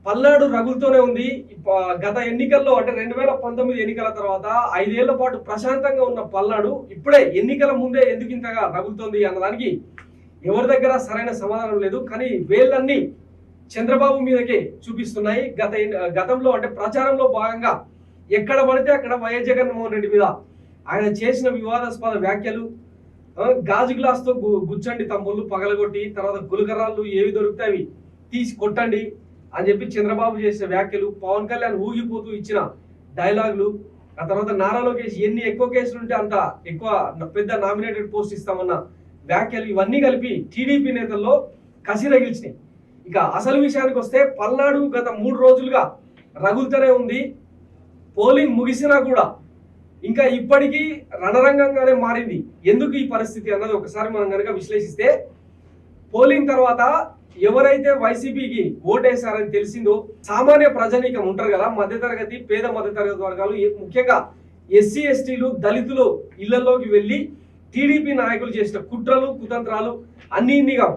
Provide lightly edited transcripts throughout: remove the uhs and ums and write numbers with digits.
పల్నాడు రగులుతూనే ఉంది. గత ఎన్నికల్లో అంటే 2019 ఎన్నికల తర్వాత 5 ఏళ్ల పాటు ప్రశాంతంగా ఉన్న పల్నాడు ఇప్పుడే ఎన్నికల ముందే ఎందుకు ఇంతగా రగులుతోంది అన్నదానికి ఎవరి దగ్గర సరైన సమాధానం లేదు. కానీ వేళ్ళన్నీ చంద్రబాబు మీదకే చూపిస్తున్నాయి. గతంలో అంటే ప్రచారంలో భాగంగా ఎక్కడ పడితే అక్కడ వైఎస్ జగన్మోహన్ రెడ్డి మీద ఆయన చేసిన వివాదాస్పద వ్యాఖ్యలు, గాజు గ్లాస్తో గుచ్చండి తమ్ముళ్ళు పగలగొట్టి, తర్వాత గులకరాళ్ళు ఏవి దొరికితే అవి తీసి కొట్టండి అని చెప్పి చంద్రబాబు చేసిన వ్యాఖ్యలు, పవన్ కళ్యాణ్ ఊగిపోతూ ఇచ్చిన డైలాగులు, ఆ తర్వాత నారా లోకేష్ ఎన్ని ఎక్కువ కేసులు ఉంటే అంత ఎక్కువ పెద్ద నామినేటెడ్ పోస్ట్ ఇస్తామన్న వ్యాఖ్యలు, ఇవన్నీ కలిపి టీడీపీ నేతల్లో కసి రగిల్చినాయి. ఇక అసలు విషయానికి వస్తే పల్నాడు గత 3 రోజులుగా రగులుతూనే ఉంది. పోలింగ్ ముగిసినా కూడా ఇంకా ఇప్పటికీ రణరంగంగానే మారింది. ఎందుకు ఈ పరిస్థితి అన్నది ఒకసారి మనం కనుక విశ్లేషిస్తే, పోలింగ్ తర్వాత ఎవరైతే వైసీపీకి ఓటేశారని తెలిసిందో సామాన్య ప్రజానీకం ఉంటారు కదా, మధ్యతరగతి పేద మధ్యతరగతి వర్గాలు, ముఖ్యంగా ఎస్సీ ఎస్టీలు దళితులు ఇళ్లలోకి వెళ్ళి టీడీపీ నాయకులు చేసిన కుట్రలు కుతంత్రాలు ఇన్నిగా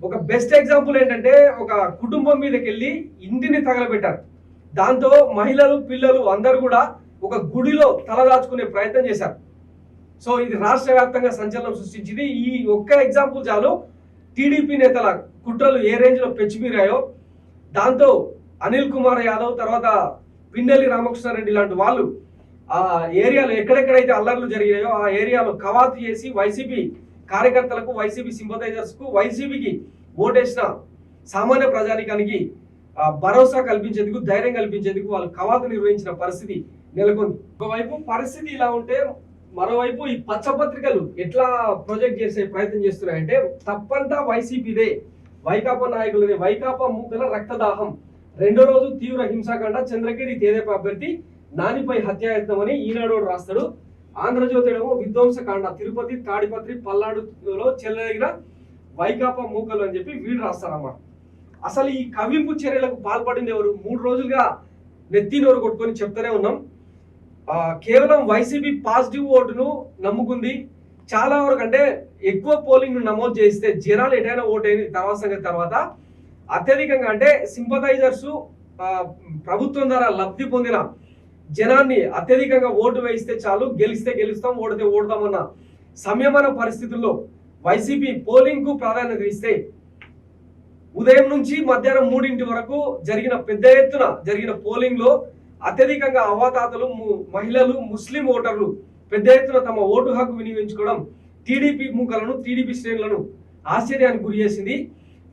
ఒక బెస్ట్ ఎగ్జాంపుల్ ఏంటంటే, ఒక కుటుంబం మీదకి వెళ్ళి ఇంటిని తగలబెట్టారు. దాంతో మహిళలు పిల్లలు అందరూ కూడా ఒక గుడిలో తలదాచుకునే ప్రయత్నం చేశారు. సో ఇది రాష్ట్ర వ్యాప్తంగా సంచలనం సృష్టించింది. ఈ ఒక్క ఎగ్జాంపుల్ చాలు టీడీపీ నేతల కుట్రలు ఏ రేంజ్ లో పెచ్చిమీరాయో. దాంతో అనిల్ కుమార్ యాదవ్ తర్వాత పిన్నెల్లి రామకృష్ణారెడ్డి లాంటి వాళ్ళు ఆ ఏరియాలో ఎక్కడెక్కడైతే అల్లర్లు జరిగాయో ఆ ఏరియాలో కవాతు చేసి వైసీపీ కార్యకర్తలకు, వైసీపీ సింపథైజర్స్ కు, వైసీపీకి ఓటేసిన సామాన్య ప్రజానికానికి భరోసా కల్పించేందుకు, ధైర్యం కల్పించేందుకు వాళ్ళు కవాతు నిర్వహించిన పరిస్థితి నెలకొంది. ఒకవైపు పరిస్థితి ఇలా ఉంటే, మరోవైపు ఈ పచ్చపత్రికలు ఎట్లా ప్రొజెక్ట్ చేసే ప్రయత్నం చేస్తున్నాయంటే, తప్పంతా వైసీపీదే, వైకాపా నాయకులదే, వైకాపా మూకల రక్తదాహం, 2వ రోజు తీవ్ర హింసాకాండ, చంద్రగిరి తెదేపా అభ్యర్థి నానిపై హత్యాయత్నం అని ఈనాడు రాస్తాడు. ఆంధ్రజ్యోతిడేమో విధ్వంసకాండ, తిరుపతి తాడిపత్రి పల్నాడులో చెలరేగిన వైకాపా మూకలు అని చెప్పి వీడు రాస్తారన్నమాట. అసలు ఈ కవింపు చర్యలకు పాల్పడింది ఎవరు? 3 రోజులుగా నెత్తి నోరు కొట్టుకొని చెప్తూనే ఉన్నాం. కేవలం వైసీపీ పాజిటివ్ ఓటును నమ్ముకుంది. చాలా వరకు అంటే ఎక్కువ పోలింగ్ నమోదు చేస్తే జనాలు ఎటైనా ఓటైన తర్వాత అత్యధికంగా అంటే సింపథైజర్స్ ప్రభుత్వం ద్వారా లబ్ధి పొందిన జనాన్ని అత్యధికంగా ఓటు వేయిస్తే చాలు, గెలిస్తే గెలుస్తాం, ఓడితే ఓడతామన్న సంయమన పరిస్థితుల్లో వైసీపీ పోలింగ్ కు ప్రాధాన్యత ఇస్తే ఉదయం నుంచి మధ్యాహ్నం 3 వరకు పెద్ద ఎత్తున జరిగిన పోలింగ్ లో అత్యధికంగా అవాతాతలు, మహిళలు, ముస్లిం ఓటర్లు పెద్ద ఎత్తున తమ ఓటు హక్కు వినియోగించుకోవడం టీడీపీ మూకలను, టీడీపీ శ్రేణులను ఆశ్చర్యానికి గురి చేసింది.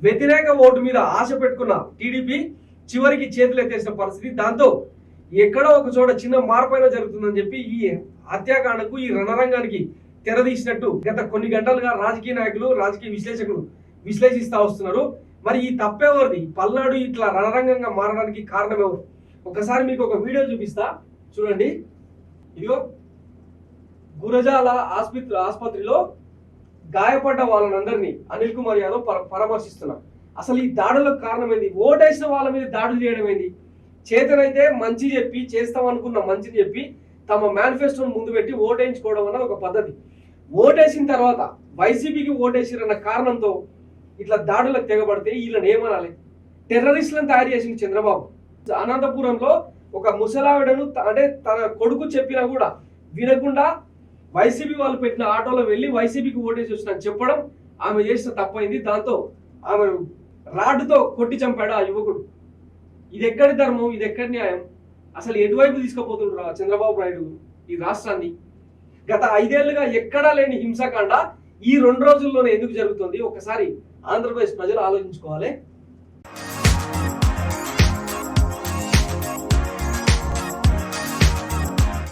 వ్యతిరేక ఓటు మీద ఆశ పెట్టుకున్న టీడీపీ చివరికి చేతులు ఎత్తేసిన పరిస్థితి. దాంతో ఎక్కడో ఒక చోట చిన్న మార్పైనా జరుగుతుందని చెప్పి ఈ హత్యాకాండకు, ఈ రణరంగానికి తెరదీసినట్టు గత కొన్ని గంటలుగా రాజకీయ నాయకులు, రాజకీయ విశ్లేషకులు విశ్లేషిస్తా వస్తున్నారు. మరి ఈ తప్పెవరిది? పల్నాడు ఇట్లా రణరంగంగా మారడానికి కారణం ఎవరు? ఒకసారి మీకు ఒక వీడియో చూపిస్తా, చూడండి. ఇదిగో గురజాల ఆసుపత్రిలో గాయపడ్డ వాళ్ళందరినీ అనిల్ కుమార్ యాదవ్ పరామర్శిస్తున్నారు. అసలు ఈ దాడులకు కారణం ఏంది? ఓటేసిన వాళ్ళ మీద దాడులు చేయడం ఏంది? చేతనైతే మంచి చెప్పి, చేస్తాం అనుకున్న మంచిని చెప్పి తమ మేనిఫెస్టోను ముందు పెట్టి ఓటేయించుకోవడం అన్నది ఒక పద్ధతి. ఓటేసిన తర్వాత వైసీపీకి ఓటేసిరన్న కారణంతో ఇట్లా దాడులకు తెగబడితే వీళ్ళని ఏమనాలి? టెర్రరిస్టులను తయారు చేసింది చంద్రబాబు. అనంతపురంలో ఒక ముసలావిడను అంటే తన కొడుకు చెప్పినా కూడా వినకుండా వైసీపీ వాళ్ళు పెట్టిన ఆటోలో వెళ్ళి వైసీపీకి ఓటేసి వచ్చిన చెప్పడం ఆమె చేసిన తప్పైంది. దాంతో ఆమె రాడ్డుతో కొట్టి చంపాడు ఆ యువకుడు. ఇది ఎక్కడి ధర్మం? ఇది ఎక్కడి న్యాయం? అసలు ఎటువైపు తీసుకుపోతుండ్రు చంద్రబాబు నాయుడు ఈ రాష్ట్రాన్ని? గత 5 ఏళ్లుగా ఎక్కడా లేని హింసాకాండ ఈ 2 రోజుల్లోనే ఎందుకు జరుగుతుంది? ఒకసారి ఆంధ్రప్రదేశ్ ప్రజలు ఆలోచించుకోవాలి.